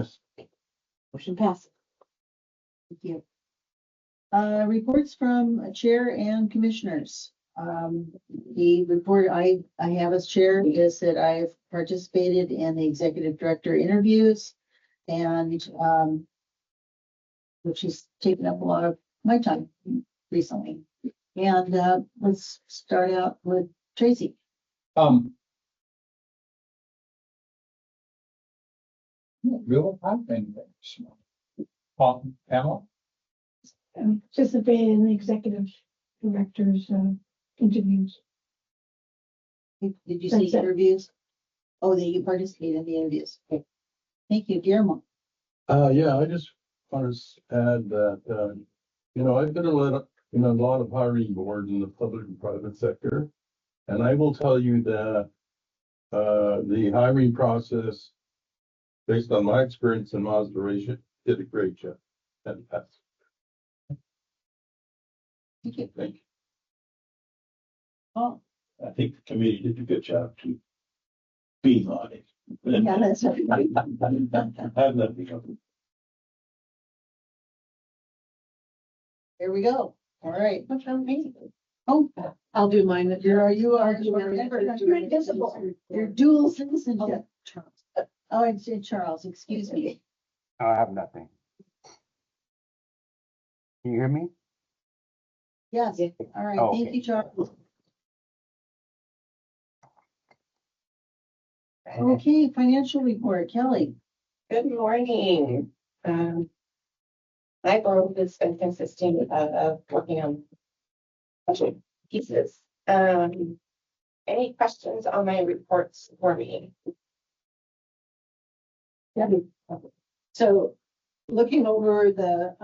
Yes. Motion passes. Thank you. Reports from chair and commissioners. The report I have as chair is that I've participated in the executive director interviews, and which has taken up a lot of my time recently. And let's start out with Tracy. Real time thing. Pamela? Participated in the executive director's interviews. Did you see That's it. interviews? Oh, that you participated in the interviews. Okay. Thank you, Guillermo. Yeah, I just want to add that, I've been in a lot of hiring boards in the public and private sector. And I will tell you that the hiring process, based on my experience and my observation, did a great job. And that's. Thank you. Thank you. Oh, I think the committee did a good job too. Being on it. yeah, that's right. I have nothing else. Here we go. All right. What's on me? Oh, I'll do mine. you are you're invisible. You're dual citizenship. Charles. Oh, I said Charles, excuse me. I have nothing. Can you hear me? Yes. All right. Oh, Thank okay. you, Charles. Okay, financial report, Kelly. Good morning. My board has been consisting of working on budget pieces. Any questions on my reports for me? Yeah. So looking over the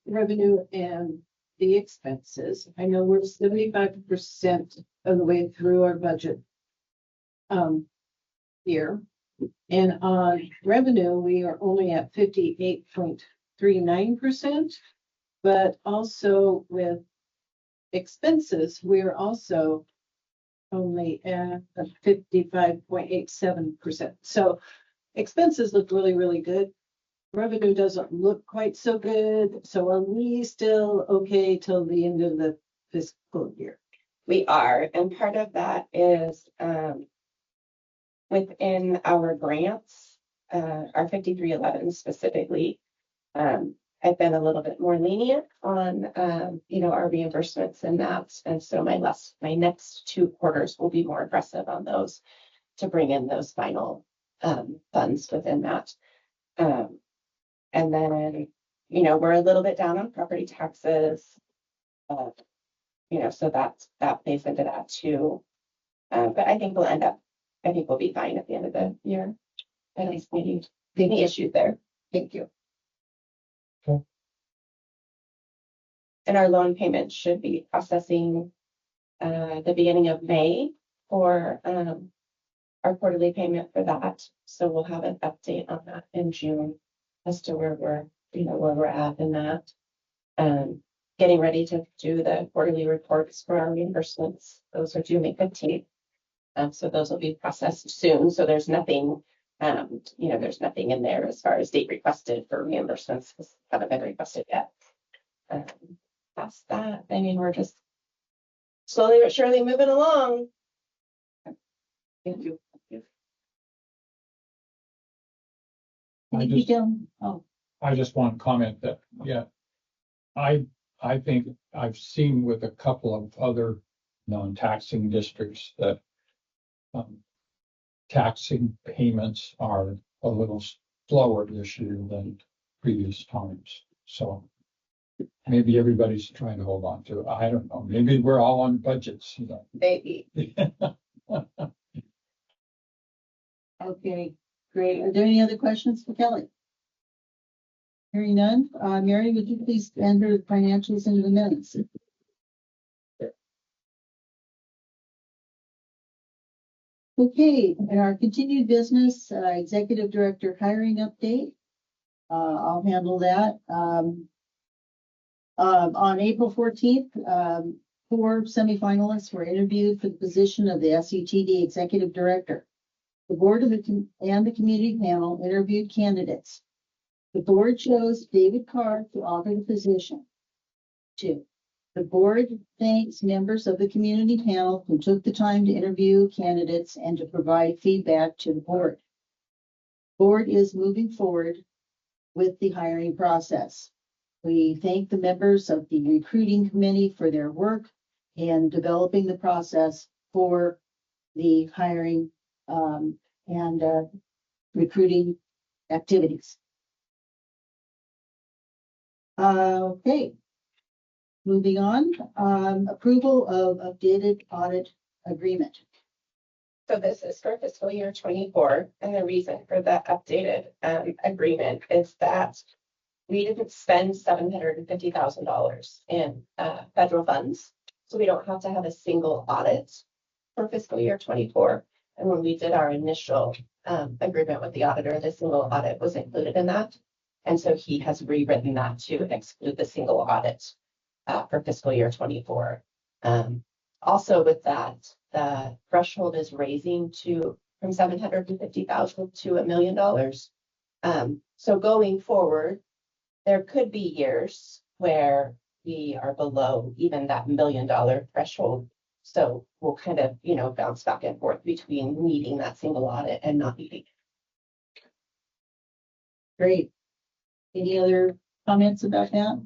revenue and the expenses, I know we're 75% of the way through our budget year. And on revenue, we are only at 58.39%, but also with expenses, we are also only at 55.87%. So expenses look really, really good. Revenue doesn't look quite so good. So are we still okay till the end of the fiscal year? We are, and part of that is within our grants, our 5311 specifically. I've been a little bit more lenient on, our reimbursements and that. And so my next 2 quarters will be more aggressive on those to bring in those final funds within that. And then, we're a little bit down on property taxes. So that plays into that too. But I think we'll be fine at the end of the year. I don't see any issues there. Thank you. Okay. And our loan payment should be processing the beginning of May for our quarterly payment for that. So we'll have an update on that in June as to where we're at in that. Getting ready to do the quarterly reports for our reimbursements. Those are due May 15th. So those will be processed soon. So there's nothing, there's nothing in there as far as date requested for reimbursements because haven't been requested yet. Past that, I mean, we're just slowly but surely moving along. Thank you. Thank you, Jim. Oh, I just want to comment that, I think I've seen with a couple of other non-taxing districts that taxing payments are a little slower this year than previous times. So maybe everybody's trying to hold on to it. I don't know. Maybe we're all on budgets, Maybe. okay, great. Are there any other questions for Kelly? Hearing none. Mary, would you please enter the financials into the minutes? Okay, in our continued business, executive director hiring update. I'll handle that. On April 14th, 4 semifinalists were interviewed for the position of the SETD executive director. The board of and the community panel interviewed candidates. The board chose David Carr to offer the position. 2. The board thanks members of the community panel who took the time to interview candidates and to provide feedback to the board. Board is moving forward with the hiring process. We thank the members of the recruiting committee for their work in developing the process for the hiring and recruiting activities. Okay. Moving on, approval of updated audit agreement. So this is for fiscal year 24, and the reason for the updated agreement is that we didn't spend $750,000 in federal funds, so we don't have to have a single audit for fiscal year 24. And when we did our initial agreement with the auditor, the single audit was included in that, and so he has rewritten that to exclude the single audit for fiscal year 24. Also with that, the threshold is raising from $750,000 to $1 million. So going forward, there could be years where we are below even that $1 million threshold. So we'll kind of, bounce back and forth between needing that single audit and not needing it. Great. Any other comments about that?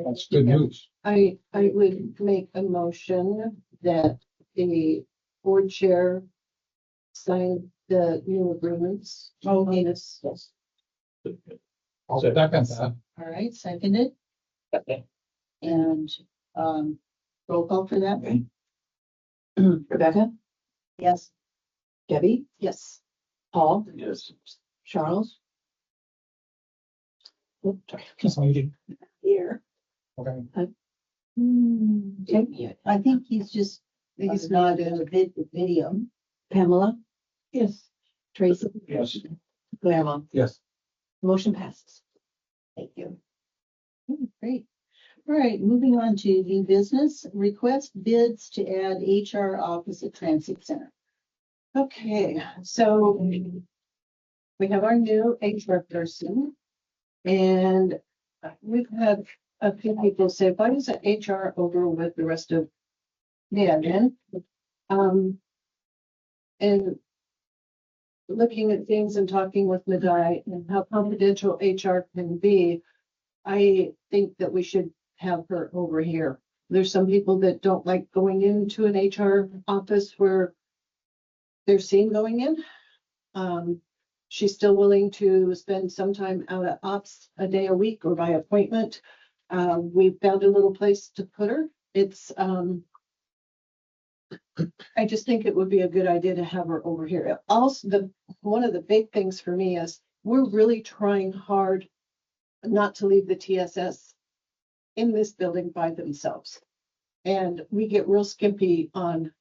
That's good news. I would make a motion that the board chair sign the new agreements. Oh, Yes. I'll second that. All right, seconded. Okay. And roll call for that? Rebecca, Yes. Debbie, Yes. Paul, Yes. Charles. Here. Okay. Okay. I think he's not in the video. Pamela. Yes. Tracy. Yes. Claremont. Yes. Motion passes. Thank you. Great. All right, moving on to new business. Request bids to add HR office at Transit Center. Okay, so we have our new HR person, and we've had a few people say, why isn't HR over with the rest of the admin? And looking at things and talking with Madai and how confidential HR can be, I think that we should have her over here. There's some people that don't like going into an HR office where they're seen going in. She's still willing to spend some time out at ops a day a week or by appointment. We found a little place to put her. It's, I just think it would be a good idea to have her over here. Also, one of the big things for me is we're really trying hard not to leave the TSS in this building by themselves. And we get real skimpy on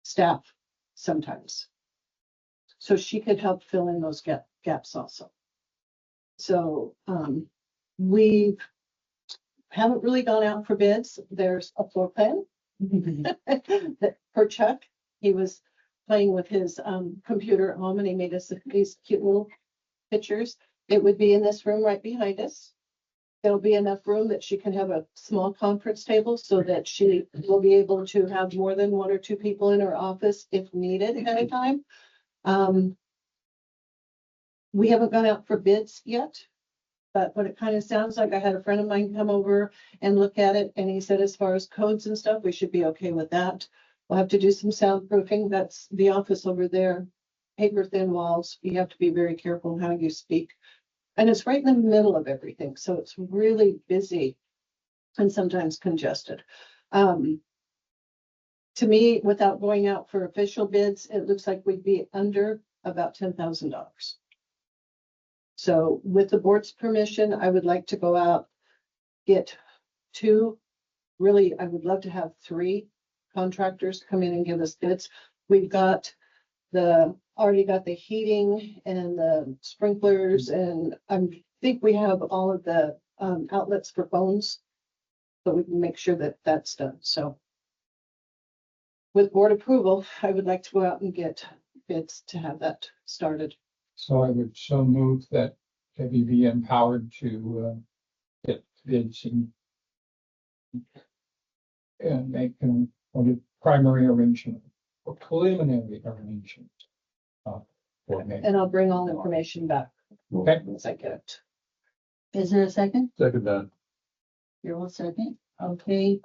staff sometimes. So she could help fill in those gaps also. So we haven't really gone out for bids. There's a floor plan that for Chuck. He was playing with his computer at home and he made us these cute little pictures. It would be in this room right behind us. There'll be enough room that she can have a small conference table so that she will be able to have more than 1 or 2 people in her office if needed at a time. We haven't gone out for bids yet, but what it kind of sounds like, I had a friend of mine come over and look at it, and he said as far as codes and stuff, we should be okay with that. We'll have to do some soundproofing. That's the office over there. Paper thin walls. You have to be very careful how you speak. And it's right in the middle of everything, so it's really busy and sometimes congested. To me, without going out for official bids, it looks like we'd be under about $10,000. So with the board's permission, I would like to go out, get 2, really, I would love to have 3 contractors come in and give us bids. We've got already got the heating and the sprinklers, and I think we have all of the outlets for phones, so we can make sure that that's done. So with board approval, I would like to go out and get bids to have that started. So I would so move that Debbie be empowered to get bids and make a primary arrangement or preliminary arrangement. And I'll bring all the information back Okay. once I get it. Is there a second? Second that. You're all second. Okay,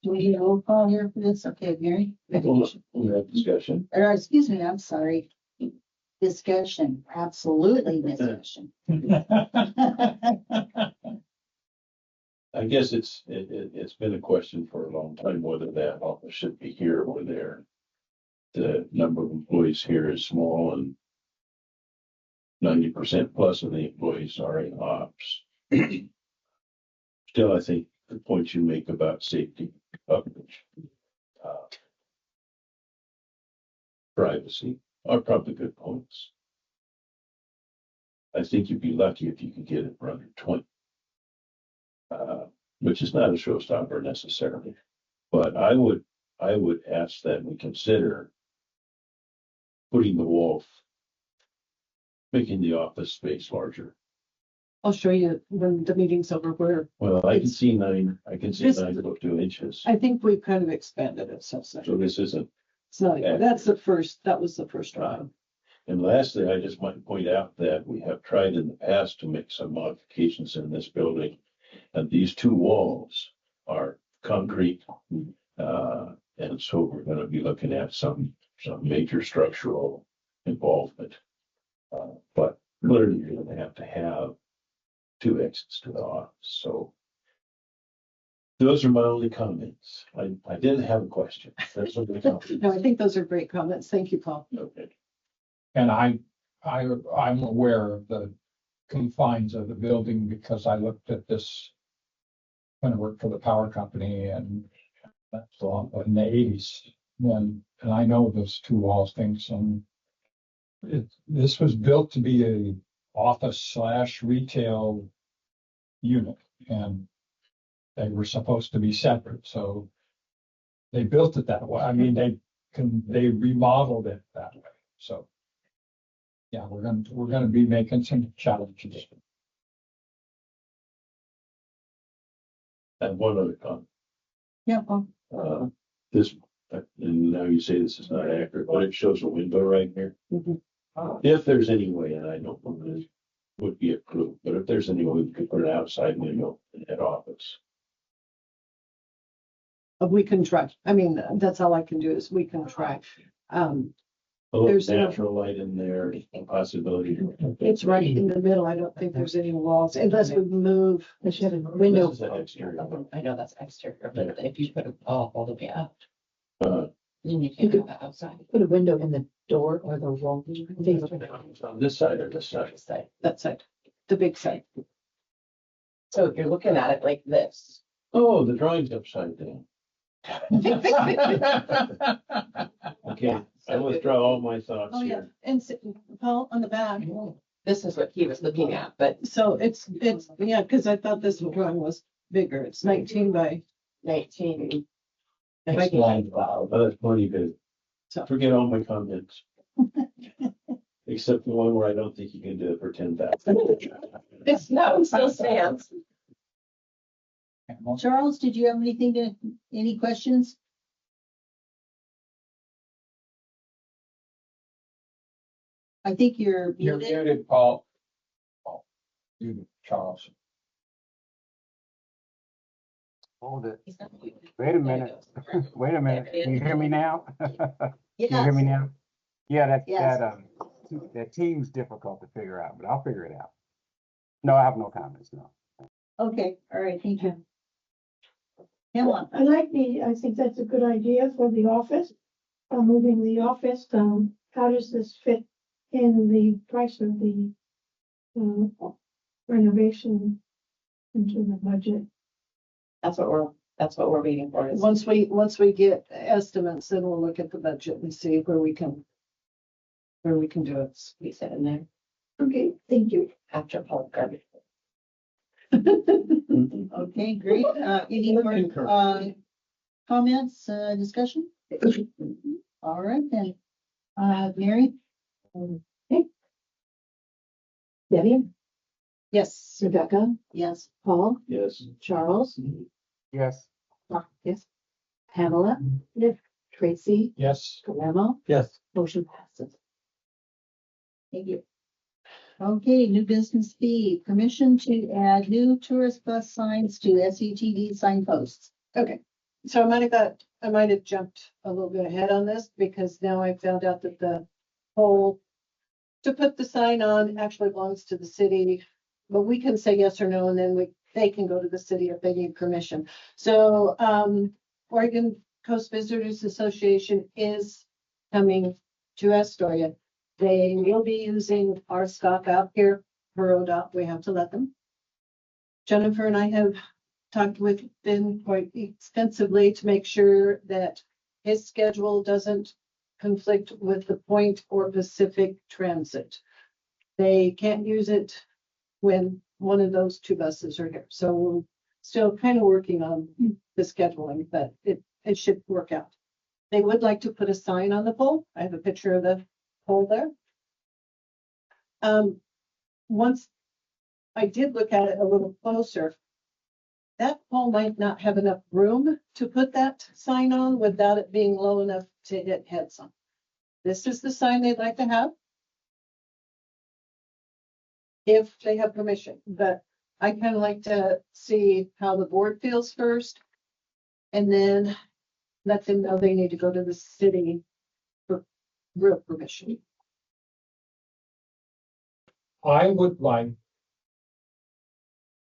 do we need a roll call here for this? Okay, Mary? We have discussion. Or, excuse me, I'm sorry. Discussion, absolutely discussion. I guess it's been a question for a long time whether that office should be here or there. The number of employees here is small and 90% plus of the employees are in ops. Still, I think the point you make about safety, coverage, privacy are probably good points. I think you'd be lucky if you could get it for under 20. Which is not a showstopper necessarily, but I would ask that we consider putting the wall, making the office space larger. I'll show you when the meeting's over where Well, I can see 9.2 inches. I think we've kind of expanded it. So This isn't. it's not, that was the first round. And lastly, I just might point out that we have tried in the past to make some modifications in this building. And these two walls are concrete. And so we're going to be looking at some major structural involvement. But clearly you're going to have 2 exits to the office. So those are my only comments. I didn't have a question. That's what No, I think those are great comments. Thank you, Paul. Okay. And I'm aware of the confines of the building because I looked at this when I worked for the power company and that's in the 80s. And I know those 2 walls things, and this was built to be a office/retail unit, and they were supposed to be separate. So they built it that way. I mean, they remodeled it that way. So yeah, we're gonna be making some challenges. And one other comment. Yeah, well, This, and now you say this is not accurate, but it shows a window right here. Mhm. If there's any way, and I don't know this would be approved, but if there's any way we could put an outside window in that office. We can try. I mean, that's all I can do is we can try. There's There's no- natural light in there, a possibility. It's right in the middle. I don't think there's any walls unless we move. They should have a This window. is an exterior. I know that's exterior, but if you put it all the way out, Uh, then you can't have that outside. Put a window in the door or the wall. On this side or this side? That side, the big side. So if you're looking at it like this. Oh, the drawing's upside down. Okay, I withdraw all my thoughts Oh, yeah. here. And Paul on the back. This is what he was looking at, but So it's, yeah, because I thought this drawing was bigger. It's 19 by, 19. That's plenty good. So- Forget all my comments. Except the one where I don't think you can do it for 10,000. This no still stands. Charles, did you have any questions? I think you're You're muted. muted, Paul. Oh, you, Charles. Hold it. He's not muted. Wait a minute. Wait a minute. Can you hear me now? Can you hear me Yes. now? Yeah, Yes. that team's difficult to figure out, but I'll figure it out. No, I have no comments, no. Okay, all right, thank you. Pamela, I think that's a good idea for the office, moving the office. How does this fit in the price of the renovation into the budget? That's what we're waiting for. Is once we get estimates, then we'll look at the budget and see where we can do it. we sit in there Okay, thank you. after Paul garbage. okay, great. Any more comments, discussion? All right then. Mary? Debbie, Yes. Rebecca, Yes. Paul, Yes. Charles, Yes. yes, Pamela, Yes. Tracy, Yes, Guillermo, Yes. motion passes. Thank you. Okay, new business B, permission to add new tourist bus signs to SETD signposts. Okay, so I might have jumped a little bit ahead on this because now I found out that the whole to put the sign on actually belongs to the city, but we can say yes or no, and then they can go to the city if they need permission. So, Oregon Coast Visitors Association is coming to Astoria. They will be using our stop out here per ODOT. We have to let them. Jennifer and I have talked with Ben quite extensively to make sure that his schedule doesn't conflict with the Point or Pacific Transit. They can't use it when one of those two buses are here. So we're still kind of working on the scheduling, but it should work out. They would like to put a sign on the pole. I have a picture of the pole there. Once I did look at it a little closer, that pole might not have enough room to put that sign on without it being low enough to hit heads on. This is the sign they'd like to have, if they have permission, but I kind of like to see how the board feels first, and then let them know they need to go to the city for real permission. I would like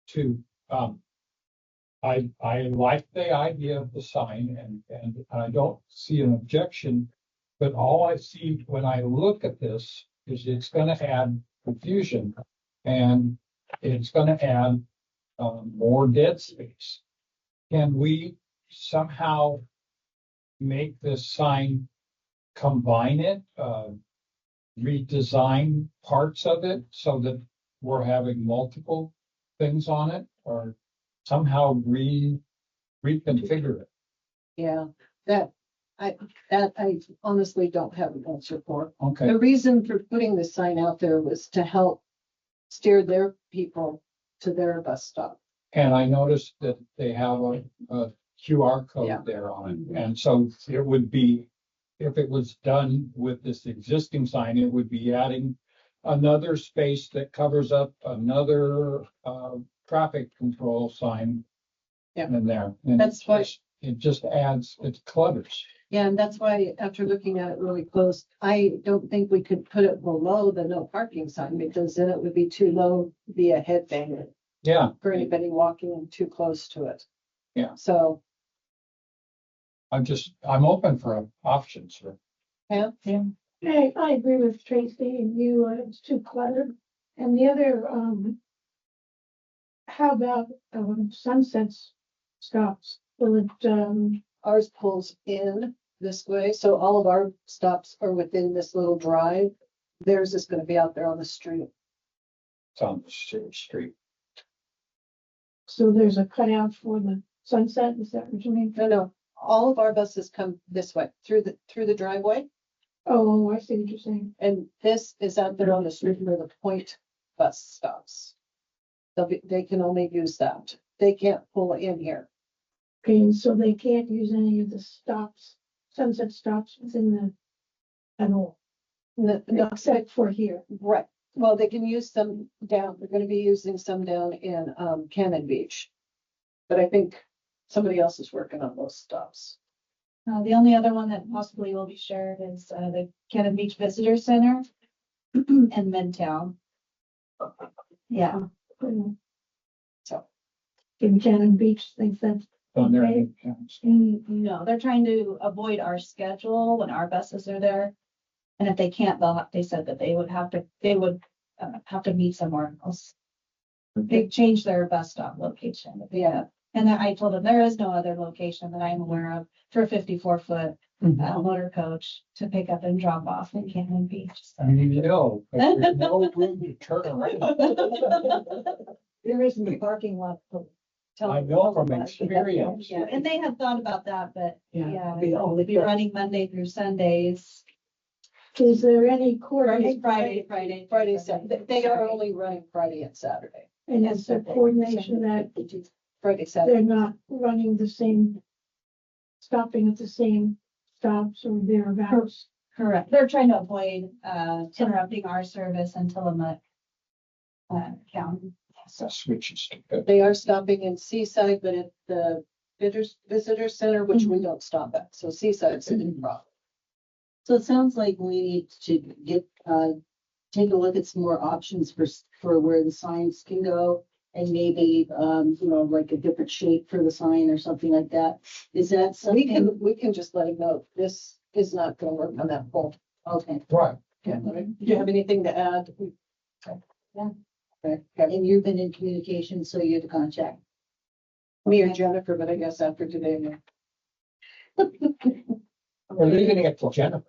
to, I like the idea of the sign and I don't see an objection. But all I see when I look at this is it's gonna add confusion and it's gonna add more dead space. Can we somehow make this sign, combine it, redesign parts of it so that we're having multiple things on it, or somehow reconfigure it? Yeah, that I honestly don't have an answer for. Okay, The reason for putting the sign out there was to help steer their people to their bus stop. and I noticed that they have a QR Yeah. code there on it, and so it would be, if it was done with this existing sign, it would be adding another space that covers up another traffic control sign. Yeah. In there. And That's why- it just adds, it clutters. Yeah, and that's why after looking at it really close, I don't think we could put it below the no parking sign because then it would be too low, be a headbanger Yeah, for anybody walking too close to it. Yeah. So, I'm open for options here. yeah, I agree with Tracy and you, it's too cluttered. And the other, how about, sunsets stops? Will it, ours pulls in this way. So all of our stops are within this little drive. Theirs is going to be out there on the street. It's on the street. so there's a cutout for the sunset, is that what you mean? No, all of our buses come this way through the driveway. Oh, I see what you're saying. And this is out there on the street where the Point bus stops. They can only use that. They can't pull in here. Okay, and so they can't use any of the stops, sunset stops within at all, No, except for here. right. Well, they can use some down, they're gonna be using some down in Cannon Beach. But I think somebody else is working on those stops. The only other one that possibly will be shared is the Cannon Beach Visitor Center and Midtown. Yeah, So, In Cannon Beach, thinks that's On there. okay. no, they're trying to avoid our schedule when our buses are there. And if they can't, they said that they would have to meet somewhere else. They changed their bus stop location. yeah, And then I told them there is no other location that I'm aware of for a 54-foot motor coach to pick up and drop off in Cannon Beach. So. I mean, no, but there's no room to turn around. There isn't a parking lot I know from experience. Yeah, and they had thought about that, but yeah, we we'll only be running Monday through Sundays. Is there any coordination? Friday, Saturday. They are only running Friday and Saturday. And it's a coordination that Friday, Saturday. they're not running the same, stopping at the same stops or thereabouts. Correct. They're trying to avoid interrupting our service until county. So switches to good. They are stopping in Seaside, but at the visitor center, which we don't stop at. So Seaside's in the problem. So it sounds like we need to take a look at some more options for where the signs can go. And maybe, like a different shape for the sign or something like that. Is that something? We can just let him know this is not gonna work on that pole. Okay. Right. Yeah. Do you have anything to add? Yeah. Okay. And you've been in communication, so you have to contact Me or Jennifer, but I guess after today. We're leaving it to Jennifer.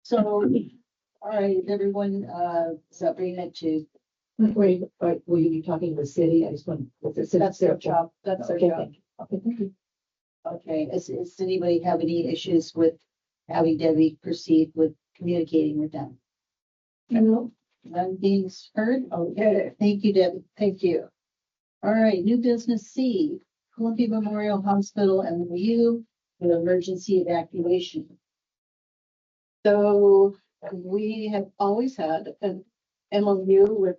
So, all right, everyone, is that bringing it to? Wait, will you be talking to the city? I just want, That's their job. That's their Okay, job. thank you. Okay, thank you. Okay, does anybody have any issues with having Debbie proceed with communicating with them? No. None being heard? Okay, thank you, Debbie. Thank you. All right, new business C, Columbia Memorial Hospital MOU with emergency evacuation. So we have always had an MOU with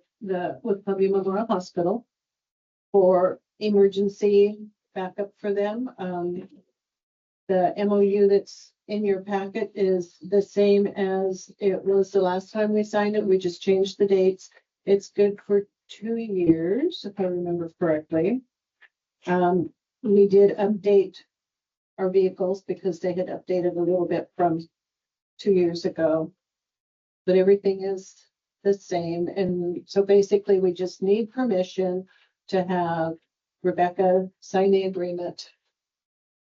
Columbia Memorial Hospital for emergency backup for them. The MOU that's in your packet is the same as it was the last time we signed it. We just changed the dates. It's good for 2 years, if I remember correctly. We did update our vehicles because they had updated a little bit from 2 years ago, but everything is the same. And so basically we just need permission to have Rebecca sign the agreement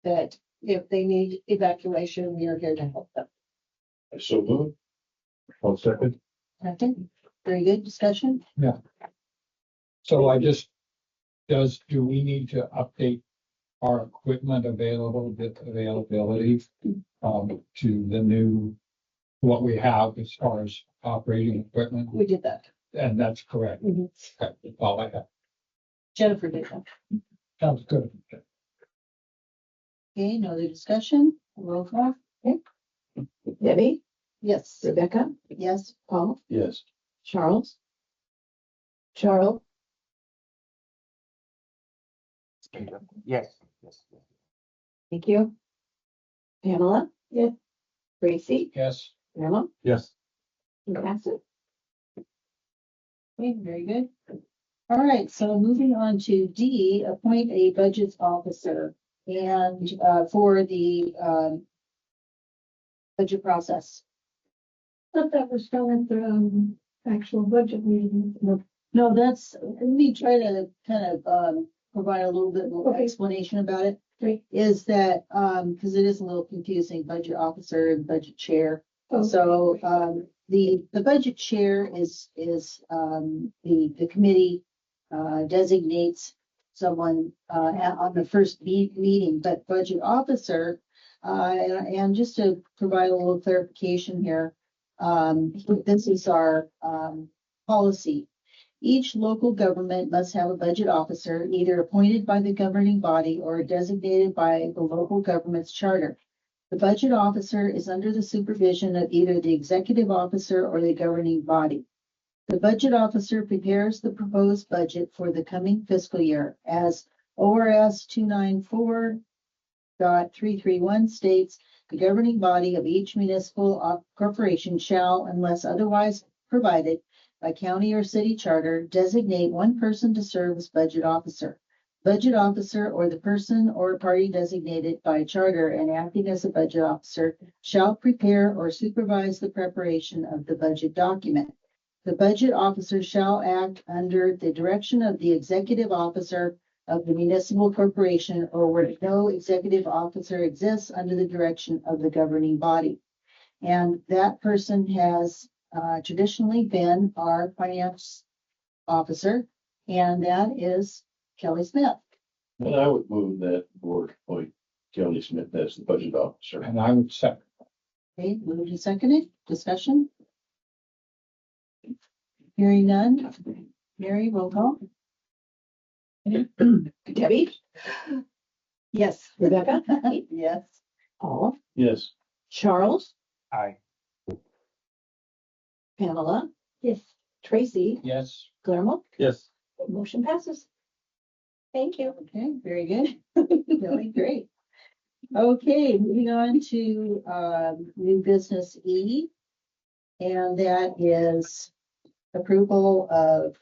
that if they need evacuation, we are here to help them. So move. One second. Okay, very good discussion. So do we need to update our equipment availability to the new, what we have as far as operating equipment? We did that. And that's correct. Mhm. Okay, all I have. Jennifer did that. Sounds good. Okay, no other discussion, roll call. Debbie, Yes. Rebecca, Yes, Paul, Yes. Charles. Yes. Thank you. Pamela? Yes. Tracy? Yes. Emma? Yes. And Bassett? okay, very good. All right, so moving on to D, appoint a budget officer and for the budget process. Thought that was done at the actual budget meeting. No, let me try to kind of provide a little bit more Okay. explanation about it. Great. Is that, because it is a little confusing, budget officer and budget chair. Oh. So the budget chair is the committee designates someone on the first meeting, but budget officer, and just to provide a little clarification here, this is our policy. Each local government must have a budget officer, either appointed by the governing body or designated by the local government's charter. The budget officer is under the supervision of either the executive officer or the governing body. The budget officer prepares the proposed budget for the coming fiscal year, as ORS 294.331 states. The governing body of each municipal corporation shall, unless otherwise provided by county or city charter, designate one person to serve as budget officer. Budget officer, or the person or party designated by charter and acting as a budget officer, shall prepare or supervise the preparation of the budget document. The budget officer shall act under the direction of the executive officer of the municipal corporation, or where no executive officer exists, under the direction of the governing body. And that person has traditionally been our finance officer, and that is Kelly Smith. And I would move that board appoint Kelly Smith as the budget officer. And I would second. Okay, moved and seconded, discussion? Hearing none. Mary, roll call. Debbie, Yes. Rebecca, Yes. Paul, Yes, Charles, Aye. Pamela, Yes. Tracy, Yes. Guillermo, Yes. motion passes. Thank you. Okay, very good. Really great. Okay, moving on to new business E. And that is approval of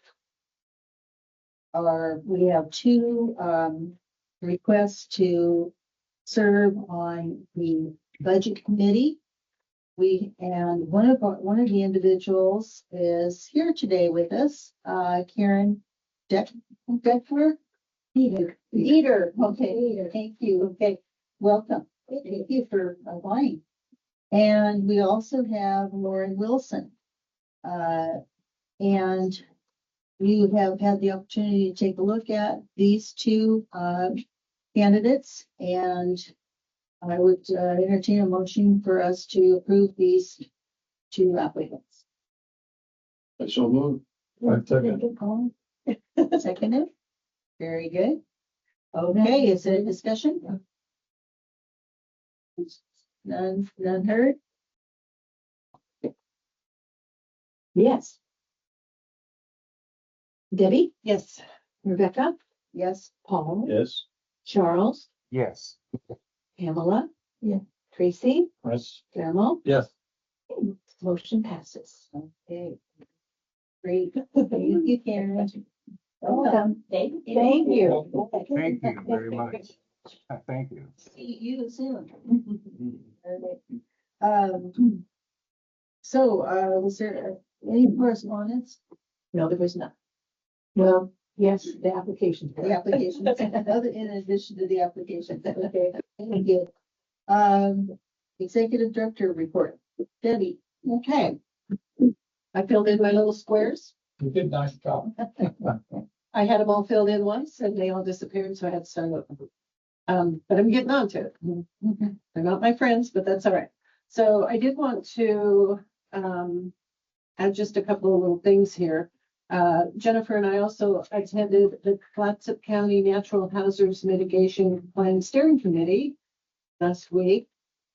we have two requests to serve on the budget committee. One of the individuals is here today with us, Karen Deckler. Dieter, okay, thank you, okay, welcome, thank you for applying. And we also have Lauren Wilson. And you have had the opportunity to take a look at these two candidates, and I would entertain a motion for us to approve these two applicants. I so move. Seconded? Very good. Okay, is there a discussion? None heard? Yes. Debbie, Yes. Rebecca, Yes. Paul, Yes, Charles, Yes. Pamela. Yeah. Tracy, Yes. Guillermo, Yes. motion passes. Okay. Great. Thank you, Karen. Welcome. Thank you. Thank you. Thank you very much. Thank you. See you soon. So, was there any correspondence? No, there was none. Well, yes, the application. The application, other in addition to the application. Okay, thank you. Executive Director report. Debbie, okay. I filled in my little squares. You did a nice job. I had them all filled in once and they all disappeared, so I had to start over. But I'm getting on to it. They're not my friends, but that's all right. So I did want to add just a couple of little things here. Jennifer and I also attended the Clatsop County Natural Hazards Mitigation Plan Steering Committee last week.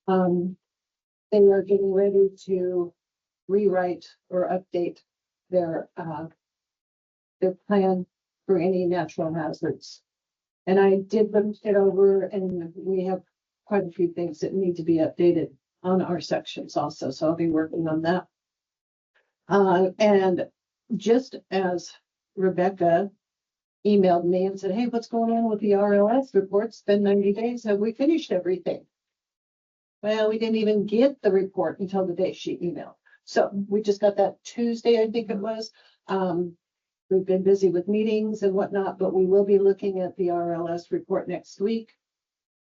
They are getting ready to rewrite or update their plan for any natural hazards. And I did look it over, and we have quite a few things that need to be updated on our sections also. So I'll be working on that. And just as Rebecca emailed me and said, hey, what's going on with the RLS report? It's been 90 days. Have we finished everything? Well, we didn't even get the report until the day she emailed. So we just got that Tuesday, I think it was. We've been busy with meetings and whatnot, but we will be looking at the RLS report next week.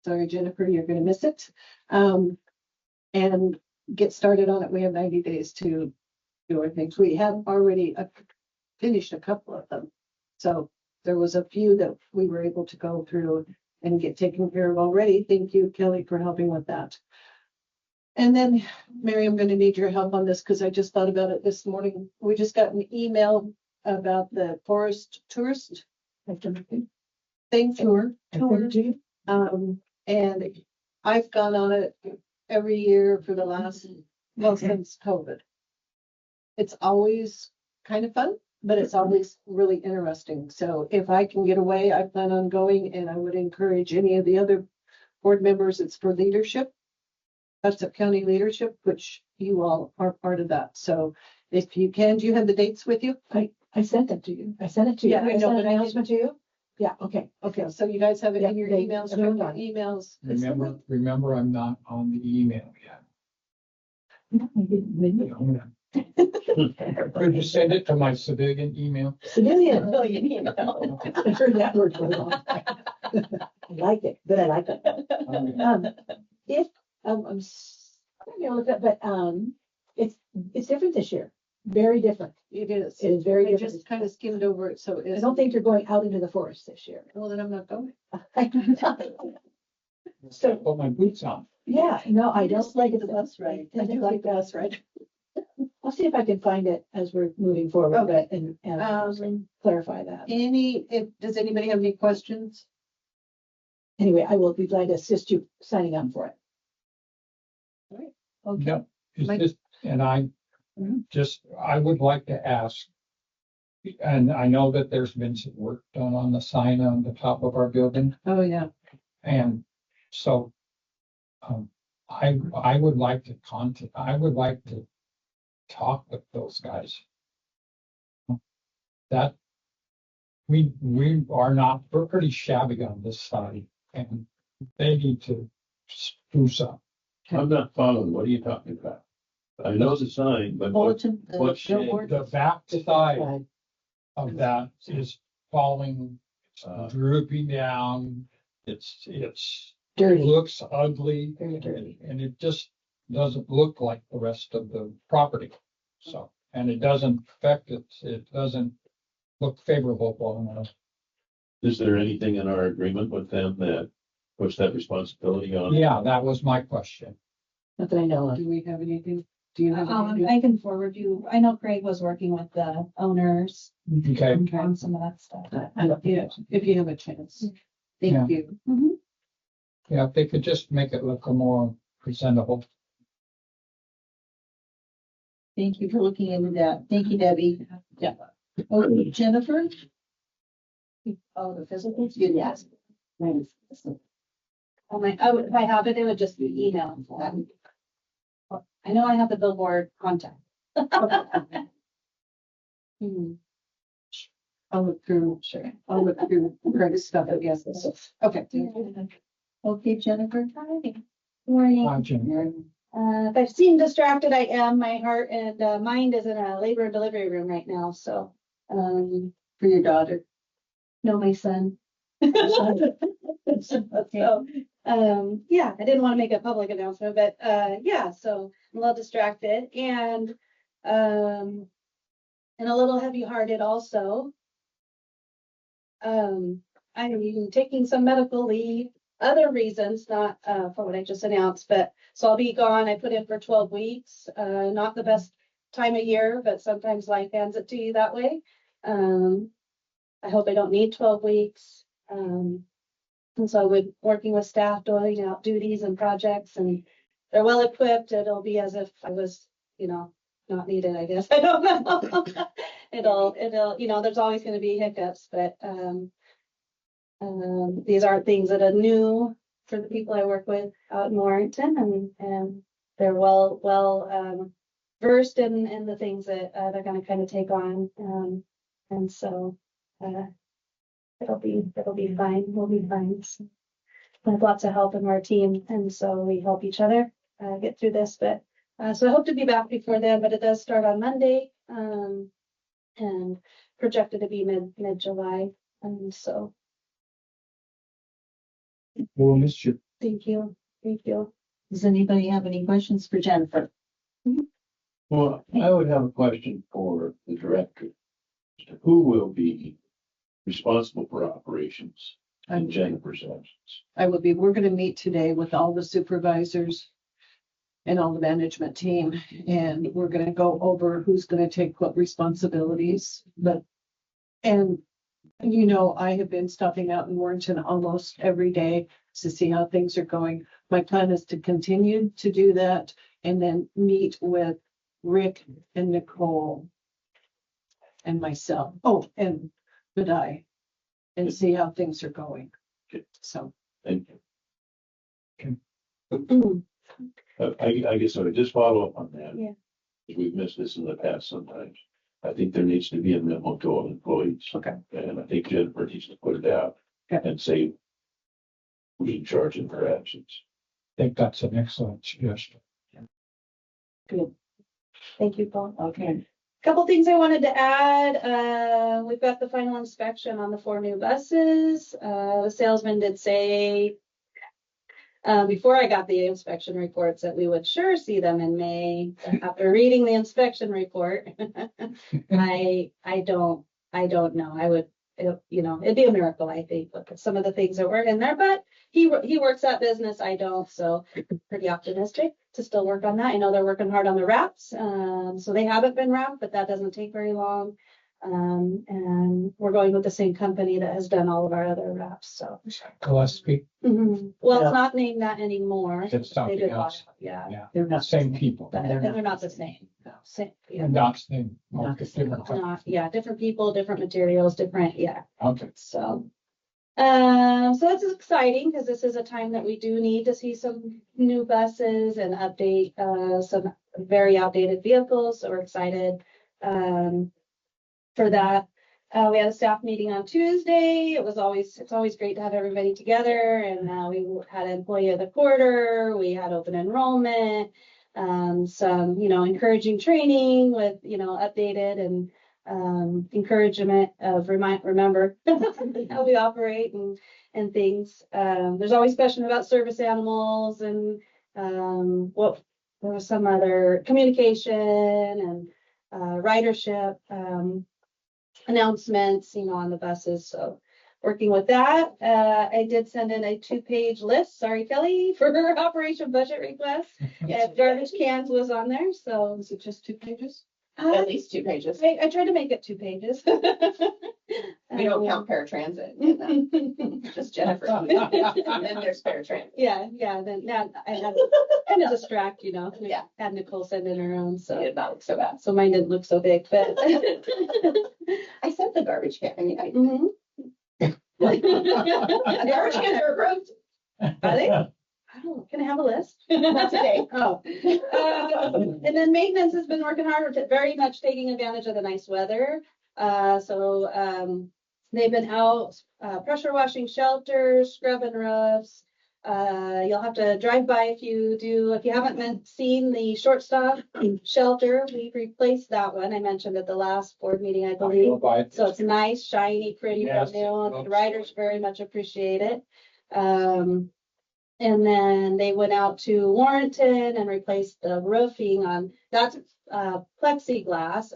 Sorry, Jennifer, you're going to miss it. And get started on it. We have 90 days to do our things. We have already finished a couple of them. So there was a few that we were able to go through and get taken care of already. Thank you, Kelly, for helping with that. And then, Mary, I'm going to need your help on this because I just thought about it this morning. We just got an email about the forest tourist thing tour. And I've gone on it every year for the last, well, since COVID. It's always kind of fun, but it's always really interesting. So if I can get away, I plan on going, and I would encourage any of the other board members. It's for leadership. Clatsop County leadership, which you all are part of that. So if you can, do you have the dates with you? I sent that to you. I sent it to you. Yeah, I I know, sent but an I announcement to you. Yeah, okay. Okay, so you guys have it in your Yeah, emails, yeah, from yeah. your emails. Remember, I'm not on the email yet. No, I didn't win it. Could you send it to my civilian email? Civilian. Million email. I heard that word for a long time. I like it, but I like it. If I'm sorry, but it's different this year. very different. It is. It is very I different. just kind of skimmed over it, so I it's. don't think you're going out into the forest this year. Well, then I'm not going. So, Put my boots on. yeah, no, I don't like it. The bus ride. I do like That's that. right. I'll see if I can find it as we're moving forward, Okay. but, and clarify that. Does anybody have any questions? Anyway, I will be glad to assist you signing up for it. Okay. No, it's Mike? just, and I Mhm. I would like to ask, and I know that there's been some work done on the sign on the top of our building, Oh, yeah. and so I would like to talk with those guys. That we are not, we're pretty shabby on this side, and they need to spruce up. I'm not following. What are you talking about? I know the sign, but Bulletin, the what shape? billboard. The back side of that is falling, Uh, drooping down. It Dirty, looks ugly, very dirty. and it just doesn't look like the rest of the property. So, and it doesn't affect it. It doesn't look favorable for them. Is there anything in our agreement with them that puts that responsibility on? Yeah, that was my question. Not that I know of. Do we have anything? Do you have anything? I can forward you, I know Craig was working with the owners Okay. on some of that stuff. I don't, Yeah, if you have a chance. Yeah. Thank you. Yeah, if they could just make it look more presentable. Thank you for looking into that. Thank you, Debbie. Yeah. Okay, Jennifer? Oh, the physical? Yes. Nice. If I have it, it would just be email. I know I have the billboard contact. I'll look through, Sure. I'll look through Greg's stuff, I guess. Okay. Okay, Jennifer? Hi. Morning. Hi, Jim. If I seem distracted, I am. My heart and mind is in a labor and delivery room right now. So, For your daughter. no, my son. So, yeah, I didn't want to make a public announcement, but yeah, so I'm a little distracted and a little heavy-hearted also. I'm taking some medical leave, other reasons, not for what I just announced, but so I'll be gone. I put in for 12 weeks, not the best time of year, but sometimes life hands it to you that way. I hope I don't need 12 weeks. And so I would working with staff, doing out duties and projects, and they're well equipped. It'll be as if I was, not needed, I guess. I don't know. it'll, there's always going to be hiccups, but these aren't things that are new for the people I work with out in Warrington, and they're well versed in the things that they're going to kind of take on, and so it'll be fine. We'll be fine. So, I have lots of help in our team, and so we help each other get through this. But so I hope to be back before then, but it does start on Monday, and projected to be mid-July, and so. We'll miss you. Thank you. Does anybody have any questions for Jennifer? Well, I would have a question for the director. Who will be responsible for operations in Jennifer's absence? we're gonna meet today with all the supervisors and all the management team, and we're gonna go over who's gonna take what responsibilities, and I have been stopping out in Warrenton almost every day to see how things are going. My plan is to continue to do that and then meet with Rick and Nicole and myself. Oh, and Badai, and see how things are going. So. Thank you. I guess I would just follow up on that. Yeah. We've missed this in the past sometimes. I think there needs to be a memo to all employees. Okay. And I think Jennifer needs to put it out Okay. and say who's in charge in her absence. I think that's an excellent suggestion. Good. Thank you, Paul. Okay. Couple things I wanted to add. We've got the final inspection on the 4 new buses. The salesman did say before I got the inspection reports that we would sure see them in May. After reading the inspection report, I don't know. It'd be a miracle, I think, with some of the things that were in there, but he works that business. I don't, so pretty optimistic to still work on that. I know they're working hard on the wraps. So they haven't been wrapped, but that doesn't take very long. And we're going with the same company that has done all of our other wraps, so. Gillespie, Well, it's not named that anymore. it's They something did else. buy it, yeah. Yeah, They're not. same people. But they're not the same. Same, yeah. And not same. Not the same. different company. Not, yeah, different people, different materials, different, yeah. Okay. So this is exciting because this is a time that we do need to see some new buses and update some very outdated vehicles. So we're excited for that. We had a staff meeting on Tuesday. It's always great to have everybody together. And we had employee of the quarter. We had open enrollment, some, encouraging training with, updated and encouragement of remember how we operate and things. There's always question about service animals and what there was some other communication and ridership announcements, on the buses. So working with that, I did send in a 2-page list. Sorry, Kelly, for her operation budget request. Garbage cans was on there. So Was it just 2 pages? At least 2 pages. I tried to make it 2 pages. We don't count paratransit. Just Jennifer. And then there's paratransit. Yeah. Then now I had kind of distract, Yeah. Had Nicole send in her own, It so did not look so bad. so mine didn't look so big, but. I sent the garbage can. I mean, Mhm. garbage cans are approved. Are they? Oh, can I have a list? Not today. Oh. And then maintenance has been working hard, very much taking advantage of the nice weather. So they've been out pressure washing shelters, scrubbing roofs. You'll have to drive by if you haven't seen the shortstop shelter. We've replaced that one. I mentioned at the last board meeting, I believe. So it's nice, shiny, pretty, Yes, new, and the looks riders very much appreciate it. And then they went out to Warrenton and replaced the roofing on that's plexiglass,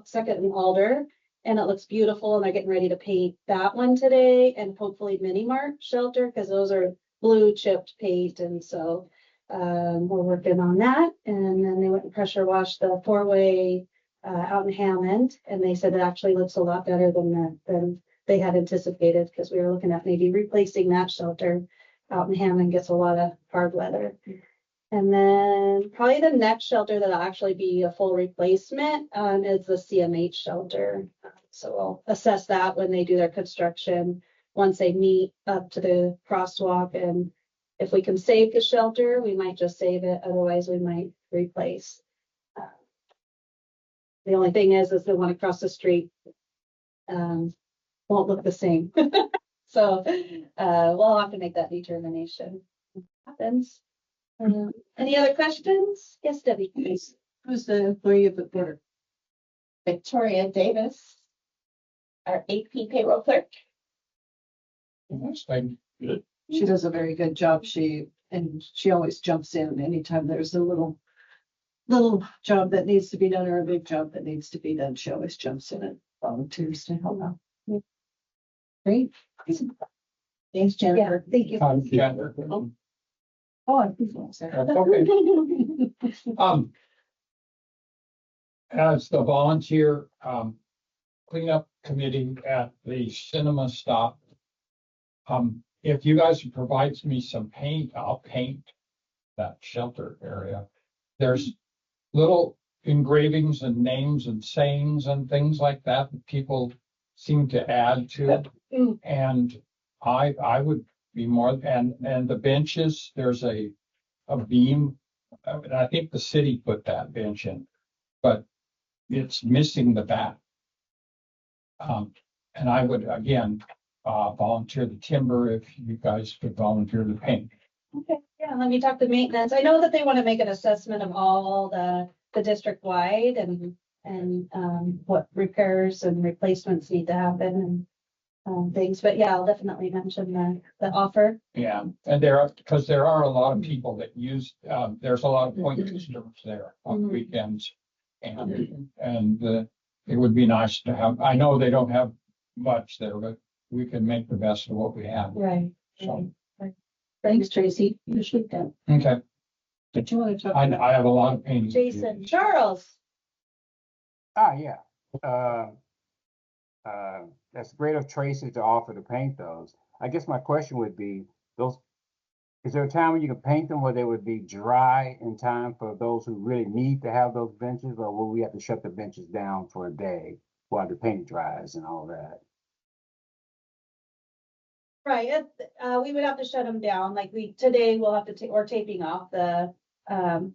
Second and Alder, and it looks beautiful. And they're getting ready to paint that one today, and hopefully Mini Mart shelter because those are blue chipped paint, and so we're working on that. And then they went and pressure washed the 4-way out in Hammond, and they said it actually looks a lot better than they had anticipated because we were looking at maybe replacing that shelter. Out in Hammond gets a lot of hard weather. And then probably the next shelter that'll actually be a full replacement is the CMH shelter. So we'll assess that when they do their construction, once they meet up to the crosswalk. And if we can save the shelter, we might just save it. Otherwise, we might replace. The only thing is the one across the street won't look the same. So we'll have to make that determination. Happens. Any other questions? Yes, Debbie. Who's the employee of the quarter? Victoria Davis, our AP payroll clerk. That's like Good. She does a very good job. She always jumps in anytime there's a little job that needs to be done or a big job that needs to be done. She always jumps in and volunteers to help out. Great. Thanks, Jennifer. Thank you. Jennifer. Oh, I think so. That's okay. As the volunteer cleanup committee at the cinema stop, if you guys provide me some paint, I'll paint that shelter area. There's little engravings and names and sayings and things like that people seem to add to it. And I would be more, and the benches, there's a beam. I think the city put that bench in, but it's missing the back. And I would, again, volunteer the timber if you guys could volunteer the paint. Okay, yeah, let me talk to maintenance. I know that they want to make an assessment of all the district wide and what repairs and replacements need to happen. things, but yeah, I'll definitely mention the offer. Yeah, and because there are a lot of people that use, there's a lot of point systems there on Mhm. weekends. And it would be nice to have, I know they don't have much there, but we can make the best of what we have. Right. So, Thanks, Tracy. Appreciate that. okay, Did you want to talk? I have a lot of paintings. Jason, Charles. Yeah. That's great of Tracy to offer to paint those. I guess my question would be, is there a time when you can paint them where they would be dry in time for those who really need to have those benches, or will we have to shut the benches down for a day while the paint dries and all that? Right, we would have to shut them down, like today we'll have to we're taping off the,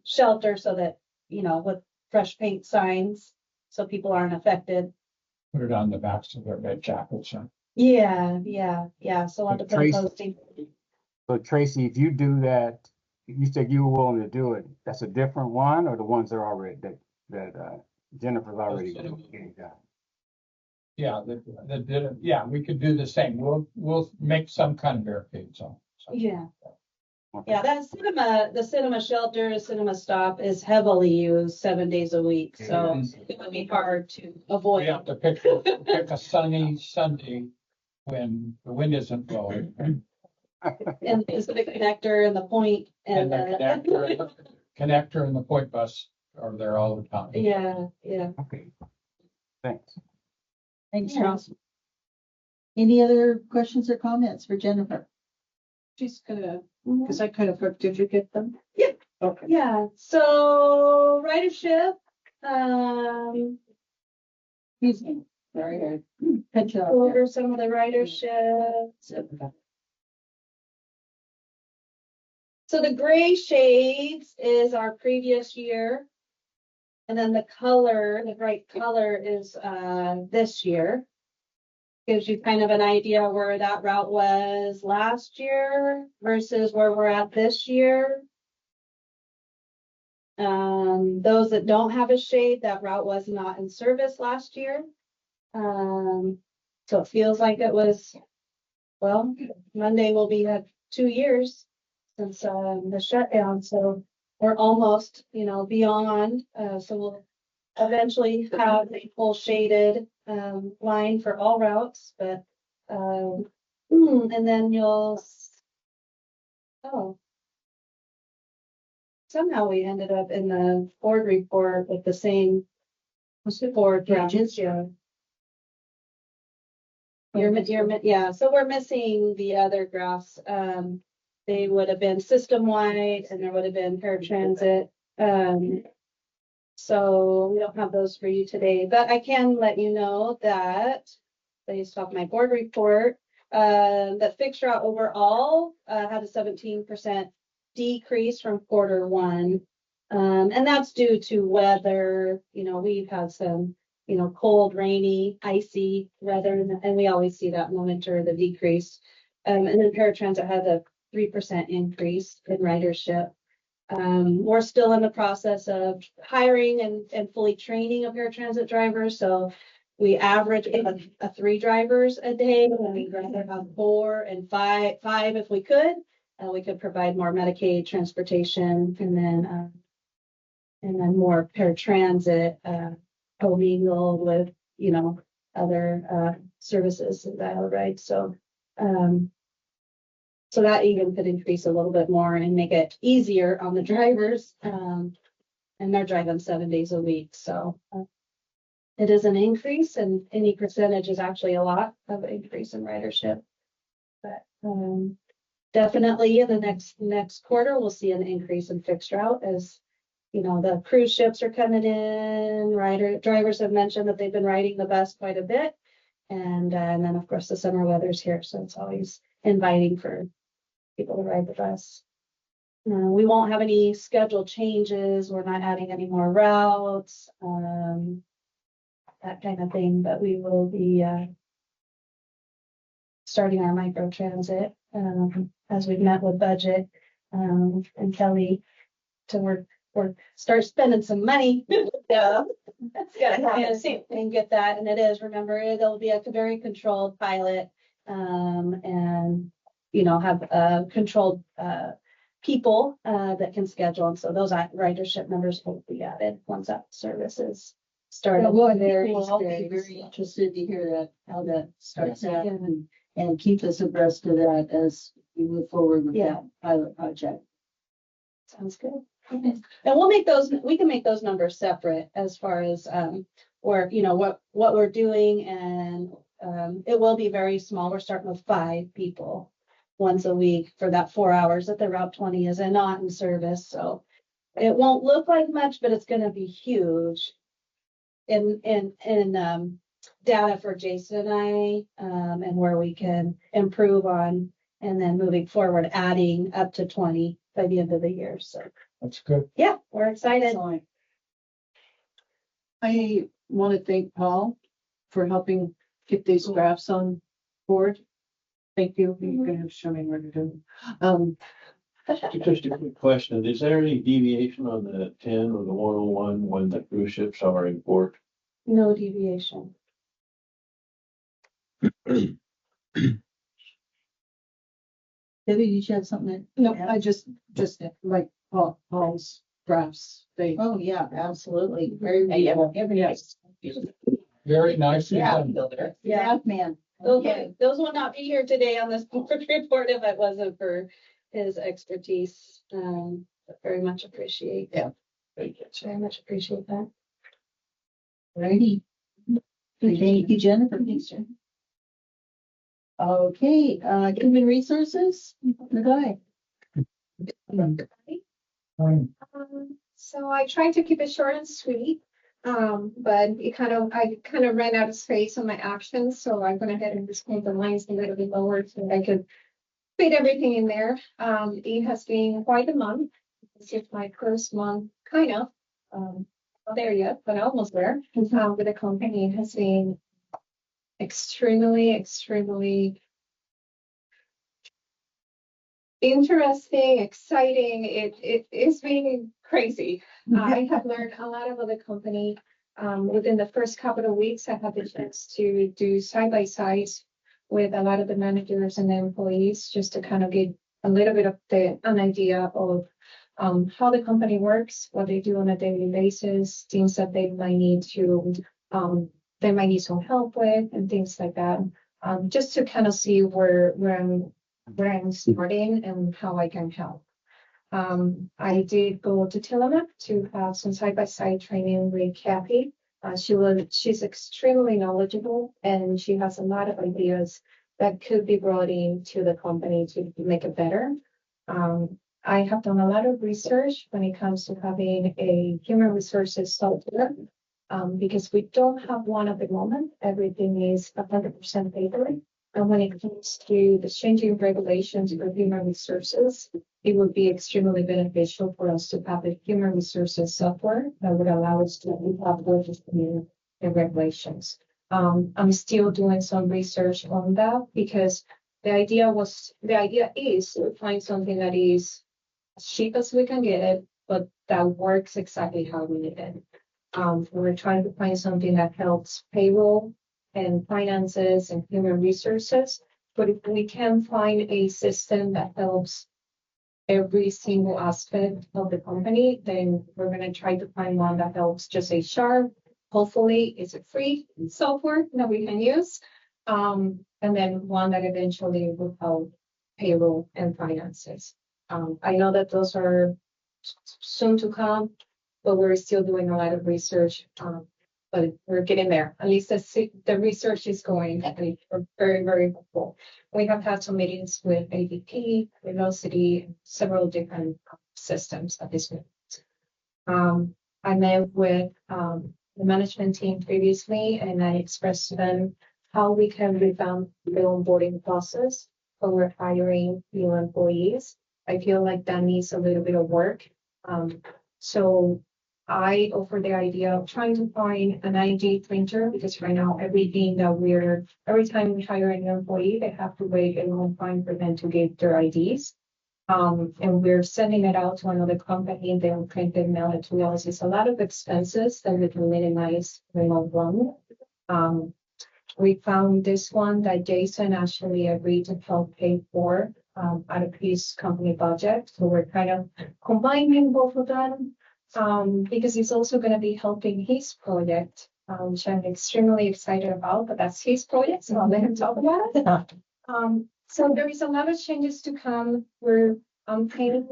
shelter so that, with fresh paint signs, so people aren't affected. Put it on the backs of their bed jackets. Yeah, so we'll have to put a Tracy- posting. So Tracy, if you do that, you said you were willing to do it, that's a different one, or the ones that are already, that Jennifer's already getting done? Yeah, we could do the same. We'll make some kind of barricades on. So. Yeah. Okay. Yeah, the cinema shelter, cinema stop is heavily used 7 days a week, so it would be hard to We avoid. have to pick a sunny Sunday when the wind isn't blowing. And it's the connector and the point And and, the connector and the point bus are there all the time. yeah. Okay, thanks. Thanks, Yeah. Charles. Any other questions or comments for Jennifer? She's gonna, because I kind of, did you get them? Yeah. Okay. Yeah, so ridership, Excuse me. Sorry, I cut you off go there. over some of the ridership. So the gray shades is our previous year. And then the bright color is this year. Gives you kind of an idea where that route was last year versus where we're at this year. Those that don't have a shade, that route was not in service last year. So it feels like it was, well, Monday will be at 2 years since the shutdown. So we're almost, beyond. So we'll eventually have a full shaded line for all routes, but and then somehow we ended up in the board report with the same board pages. Yeah. Yeah, so we're missing the other graphs. They would have been system-wide and there would have been paratransit. So we don't have those for you today, but I can let you know that based off my board report, that fixed route overall had a 17% decrease from Q1. And that's due to weather. We've had some, cold, rainy, icy weather, and we always see that in the winter, the decrease. And then paratransit had a 3% increase in ridership. We're still in the process of hiring and fully training a paratransit driver. So we average a 3 drivers a day, and we'd rather have 4 and 5 if we could. We could provide more Medicaid transportation and then more paratransit commingled with other services that are right. So that even could increase a little bit more and make it easier on the drivers. And they're driving 7 days a week. So it is an increase, and any percentage is actually a lot of increase in ridership. But definitely in the next quarter, we'll see an increase in fixed route as the cruise ships are coming in. Drivers have mentioned that they've been riding the bus quite a bit. And then of course the summer weather's here. So it's always inviting for people to ride the bus. We won't have any schedule changes. We're not adding any more routes, that kind of thing, but we will be starting our micro transit as we've met with budget and Kelly to start spending some money. Yeah, that's gotta happen and get that. And it is, remember, it'll be a very controlled pilot. and, have, controlled, people, that can schedule. And so those ridership numbers will be added once that service is started. Well, I Very, think we'll all be very very soon. interested to hear that, how that starts Yeah. out and keep us abreast of that as we move forward with Yeah. that pilot project. Sounds good. Okay. And we can make those numbers separate as far as, where, what we're doing, and, it will be very small. We're starting with 5 people once a week for that 4 hours that the Route 20 is not in service. So it won't look like much, but it's gonna be huge in data for Jason and I, and where we can improve on, and then moving forward, adding up to 20 by the end of the year. So That's good. yeah, we're excited. Excellent. I want to thank Paul for helping get these graphs on board. Thank you. You're gonna have to show me where to do. Just a quick question. Is there any deviation on the 10 or the 101 when the cruise ships are in port? No deviation. Debbie, did you have something? No, I just like Paul's graphs. They, Oh, yeah, absolutely. Very Yeah, readable. yes. Very nicely Yeah. done. Yeah, man. Those, Okay. those will not be here today on this board report if it wasn't for his expertise. But very much appreciate. Yeah. Thank you. Very much appreciate that. Righty. Thank you, Jennifer. Okay, human resources, the guy. So I tried to keep it short and sweet, but I kind of ran out of space on my actions, so I went ahead and just made the lines a little bit lower so that I could fit everything in there. It has been quite a month. This is my first month, kind of, not there yet, but almost there. With the company, it has been extremely interesting, exciting. It's been crazy. I have learned a lot about the company. Within the first couple of weeks, I had the chance to do side-by-sides with a lot of the managers and the employees, just to kind of get a little bit of an idea of how the company works, what they do on a daily basis, things that they might need some help with, and things like that. Just to kind of see where I'm starting and how I can help. I did go to Tillamook to have some side-by-side training with Kathy. She's extremely knowledgeable, and she has a lot of ideas that could be brought into the company to make it better. I have done a lot of research when it comes to having a human resources software, because we don't have one at the moment. Everything is 100% paper. And when it comes to the changing regulations for human resources, it would be extremely beneficial for us to have a human resources software that would allow us to upload the regulations. I'm still doing some research on that, because the idea is to find something that is as cheap as we can get it, but that works exactly how we need it. We're trying to find something that helps payroll and finances and human resources. But if we can find a system that helps every single aspect of the company, then we're going to try to find one that helps just HR. Hopefully it's a free software that we can use. And then one that eventually will help payroll and finances. I know that those are soon to come, but we're still doing a lot of research. But we're getting there. At least the research is going. We're very, very hopeful. We have had some meetings with ADP, Velocity, several different systems at this point. I met with the management team previously, and I expressed to them how we can revamp the onboarding process when we're hiring new employees. I feel like that needs a little bit of work. So I offer the idea of trying to find an ID printer, because right now every time we hire a new employee, they have to wait a long time for them to get their IDs. And we're sending it out to another company, and they'll print and mail it to us. It's a lot of expenses that we can minimize in the long run. we found this one that Jason actually agreed to help pay for out of his company budget. So we're kind of combining both of them because he's also going to be helping his project, which I'm extremely excited about, but that's his project, so I'll let him talk about it. So there is a lot of changes to come. We're paying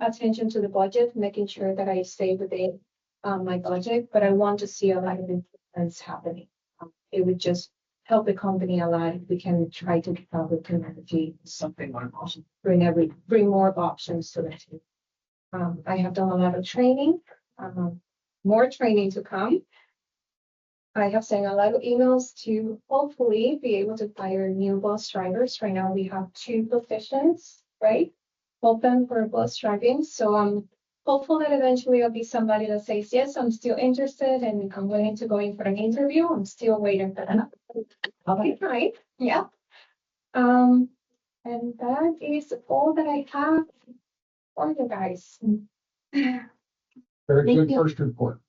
attention to the budget, making sure that I stay within my budget, but I want to see a lot of improvements happening. It would just help the company a lot if we can try to develop with technology, something more option, bring more options to the team. I have done a lot of training, more training to come. I have sent a lot of emails to hopefully be able to hire new bus drivers. Right now we have 2 positions, right, open for bus driving. So I'm hopeful that eventually I'll be somebody that says, yes, I'm still interested and I'm willing to go in for an interview. I'm still waiting for that. Okay, right. Yeah. And that is all that I have for you guys. Very Thank good you. first report.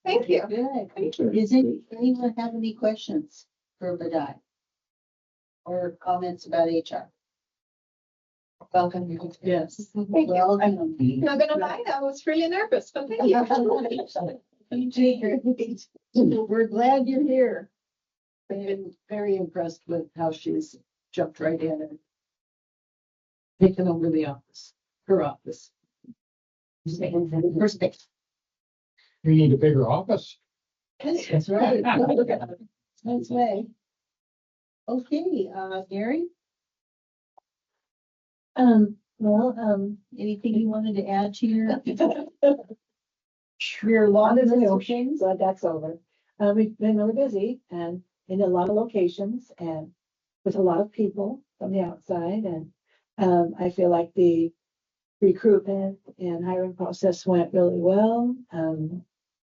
Thank you. Good. Thank you. Does anyone have any questions for Badai? Or comments about HR? Welcome. Yes. Thank you. Welcome. Not gonna lie, I was really nervous, but thank you. We're glad you're here. I've been very impressed with how she's jumped right in and taken over the office, her office. Her space. You need a bigger office. That's right. That's right. Okay, Gary? Anything you wanted to add to your long list of things? So that's over. We've been really busy and in a lot of locations and with a lot of people from the outside. And I feel like the recruitment and hiring process went really well.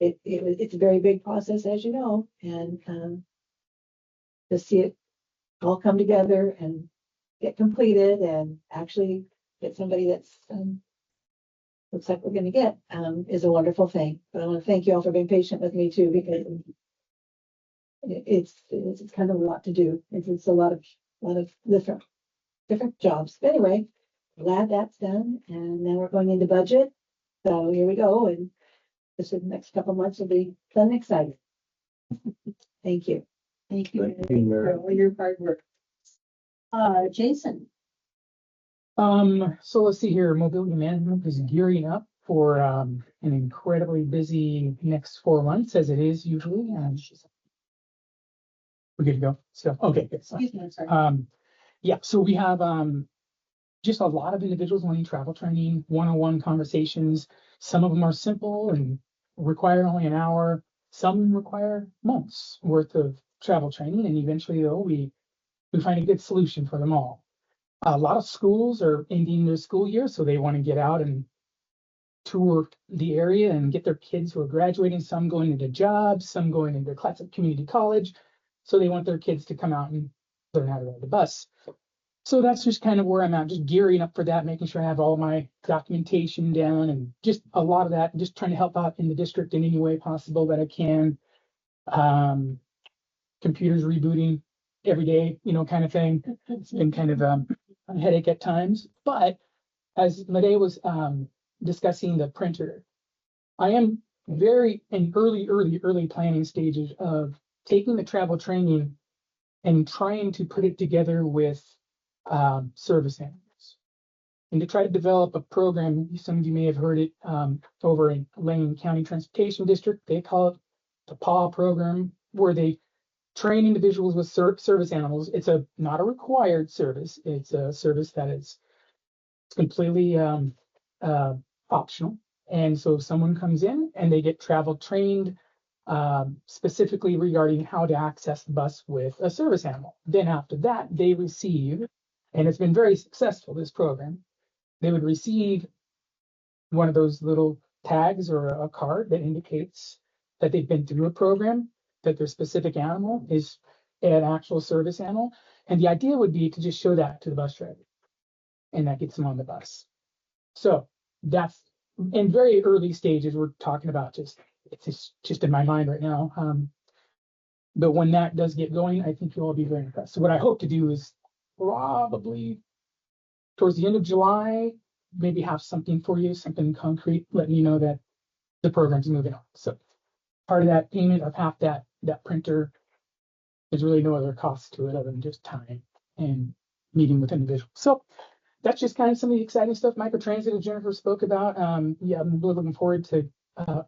It's a very big process, as you know, and to see it all come together and get completed and actually get somebody that's looks like we're going to get is a wonderful thing. But I want to thank you all for being patient with me too, because it's kind of a lot to do. It's a lot of different jobs. But anyway, glad that's done, and now we're going into budget. So here we go, and this is the next couple of months will be fun and exciting. Thank you. Thank you Thank you, Mary. for all your hard work. Jason. So let's see here. Mobility management is gearing up for an incredibly busy next 4 months, as it is usually. We're good to go. So okay, good. Excuse me, I'm sorry. Yeah, so we have just a lot of individuals wanting travel training, one-on-one conversations. Some of them are simple and require only an hour. Some require months worth of travel training, and eventually, though, we find a good solution for them all. A lot of schools are ending their school year, so they want to get out and tour the area and get their kids who are graduating, some going into jobs, some going into Clatsop Community College. So they want their kids to come out and learn how to ride the bus. So that's just kind of where I'm at, just gearing up for that, making sure I have all my documentation down and just a lot of that, and just trying to help out in the district in any way possible that I can. Computers rebooting every day, kind of thing. It's been kind of a headache at times. But as Made was discussing the printer, I am very in early planning stages of taking the travel training and trying to put it together with service animals, and to try to develop a program. Some of you may have heard it over in Lane County Transportation District. They call it the PAW program, where they train individuals with service animals. It's not a required service. It's a service that is completely optional. And so someone comes in and they get travel trained specifically regarding how to access the bus with a service animal. Then after that, they receive, and it's been very successful, this program, they would receive one of those little tags or a card that indicates that they've been through a program, that their specific animal is an actual service animal. And the idea would be to just show that to the bus driver, and that gets them on the bus. So that's in very early stages. We're talking about it's just in my mind right now. But when that does get going, I think you'll all be very impressed. So what I hope to do is probably towards the end of July, maybe have something for you, something concrete, letting you know that the program's moving on. So part of that payment of half that printer, there's really no other cost to it other than just time and meeting with individuals. So that's just kind of some of the exciting stuff. Microtransit, as Jennifer spoke about. Yeah, I'm really looking forward to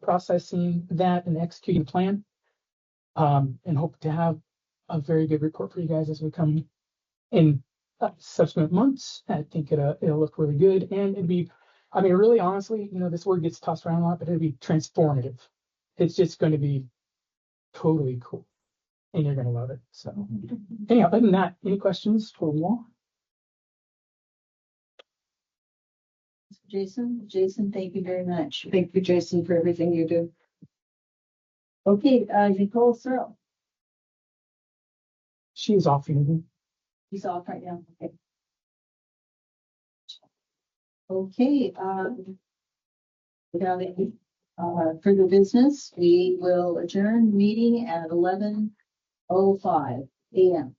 processing that and executing the plan. And hope to have a very good report for you guys as we come in subsequent months. I think it'll look really good, and it'd be, I mean, really honestly, this word gets tossed around a lot, but it'll be transformative. It's just going to be totally cool, and you're going to love it. So anyhow, other than that, any questions for Juan? Jason, thank you very much. Thank you, Jason, for everything you do. Okay, Nicole Searle. She's off. He's off right now. Okay. Okay, without any further business, we will adjourn meeting at 11:05 a.m.